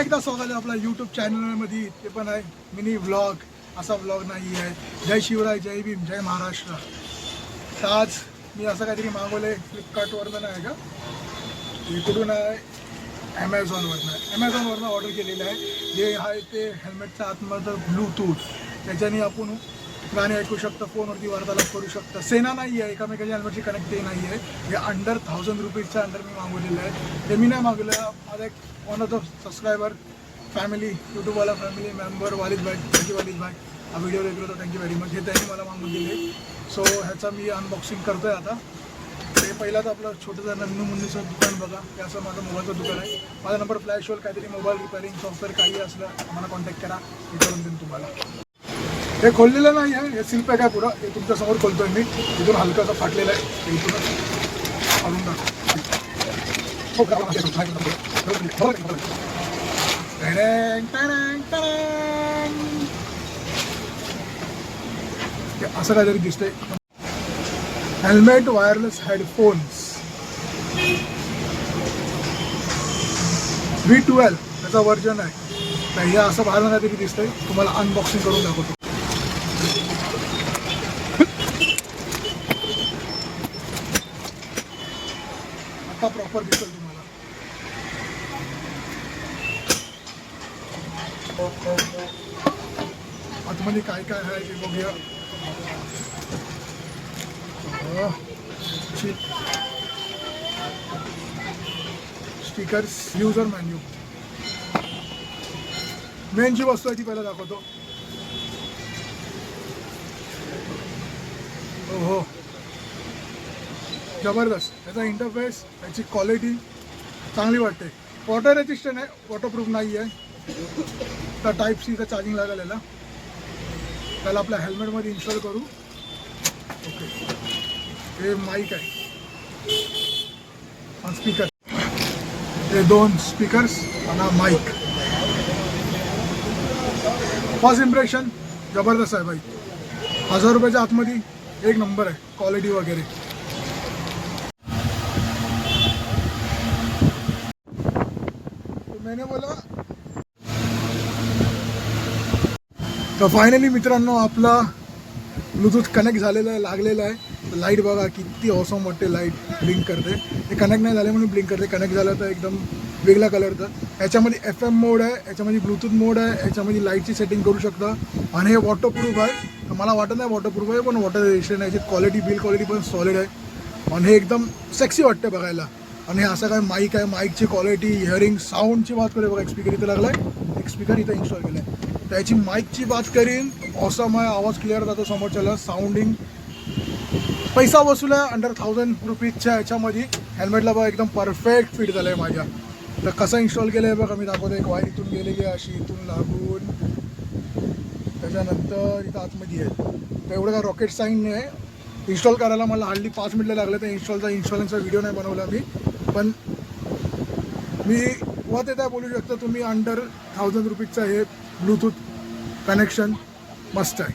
एकदा स्वागत आहे आपला यूट्यूब चॅनलमध्ये. ते पण आहे मिनी व्लॉग. असा व्लॉग नाही आहे. जय शिवराय, जय भीम, जय महाराष्ट्र. तर आज मी असं काहीतरी मागवलं आहे फ्लिपकार्टवरनं, नाही का, इकडून आहे ॲमेझॉनवरनं ऑर्डर केलेलं आहे. जे आहे ते हेल्मेटच्या आतमध्ये ब्लूटूथ, त्याच्याने आपण गाणे ऐकू शकता, फोनवरती वार्तालाप करू शकता. सेना नाही आहे, एकामेकाच्या हेल्मेटची कनेक्ट नाही आहे. हे अंडर 1000 रुपीजच्या अंडर मी मागवलेलं आहे. ते मी नाही मागवलं, माझा एक one of the subscriber family, यूट्यूबवाला फॅमिली मेंबर वालिद भाई, थँक्यू वालिद भाई, हा व्हिडिओ रेग्युलर होता, थँक्यू व्हेरी मच. हे त्यांनी मला मागवून दिले. सो ह्याचा मी अनबॉक्सिंग करतो आहे आता. ते पहिलाच आपलं छोटंसं नन्नू मुन्नूचं दुकान बघा. हे असं माझं मोबाईलचं दुकान आहे. माझा नंबर फ्लॅश होईल, काहीतरी मोबाईल रिपेअरिंग सॉफ्टवेअर काही असलं मला कॉन्टॅक्ट करा, मी करून देईन तुम्हाला. हे खोललेलं नाही आहे, हे सील पॅक आहे पुरा. हे तुमच्यासमोर खोलतोय मी. इथून हलकासा फाटलेलं आहे, ते इथूनच काढून असं काहीतरी दिसतंय. हेल्मेट वायरलेस हेडफोन्स V12 त्याचा वर्जन आहे. तर हे असं बाहेर काहीतरी दिसतंय. तुम्हाला अनबॉक्सिंग करून दाखवतो. आता प्रॉपर दिसेल तुम्हाला. आतमध्ये काय काय आहे ते बघूया. Stickers, user menu. मेन जी वस्तू आहे ती पहिला दाखवतो. हो, जबरदस्त. त्याचा इंटरफेस, त्याची क्वालिटी चांगली वाटते. वॉटर रेजिस्टंट आहे, वॉटरप्रूफ नाही आहे. तर टाईप सीचा चार्जिंग लागेल याला. त्याला आपल्या हेल्मेटमध्ये इन्स्टॉल करू. ओके, हे माईक आहे, हा स्पीकर, हे 2 स्पीकर्स आणि माईक. फर्स्ट इम्प्रेशन जबरदस्त आहे भाई. 1000 रुपयाच्या आतमध्ये एक नंबर आहे क्वालिटी वगैरे. मैंने बोला. तर फायनली मित्रांनो आपला ब्लूटूथ कनेक्ट झालेला आहे, लागलेला आहे. लाईट बघा किती ऑसम वाटते, लाईट ब्लिंक करते. ते कनेक्ट नाही झाले म्हणून ब्लिंक करते. कनेक्ट झालं तर एकदम वेगळा कलरचं. याच्यामध्ये FM मोड आहे, याच्यामध्ये ब्लूटूथ मोड आहे, याच्यामध्ये लाईटची सेटिंग करू शकता. आणि हे वॉटरप्रूफ आहे. तर मला वाटत नाही वॉटरप्रूफ आहे, पण वॉटर रेजिस्टंट आहे. याची क्वालिटी, बिल्ड क्वालिटी पण सॉलिड आहे. आणि हे एकदम सेक्सी वाटतं बघायला. आणि हे असं काय माईक आहे, माईकची क्वालिटी, हिअरिंग, साऊंडची बात करूया. बघा एक स्पीकर इथं लागला आहे, एक स्पीकर इथं इन्स्टॉल केलं आहे. त्याची माईकची बात करीन, ऑसम आहे. आवाज क्लिअर जातो समोरच्याला. साऊंडिंग पैसा वसूल आहे. अंडर 1000 रुपीजच्या ह्याच्यामध्ये हेल्मेटला बघा एकदम परफेक्ट फिट झालं आहे माझ्या. तर कसं इन्स्टॉल केलं आहे बघा, मी दाखवतो. एक वायर इथून गेलेली आहे अशी, इथून लागून त्याच्यानंतर इथं आतमध्ये आहे. तर एवढं काय रॉकेट सायन्स नाही आहे. इन्स्टॉल करायला मला हल्ली 5 मिनिटं लागले. तर इन्स्टॉलिंगचा व्हिडिओ नाही बनवला मी, पण मी व ते काय बोलू शकतो. तुम्ही अंडर 1000 रुपीजचं हे ब्लूटूथ कनेक्शन मस्त आहे.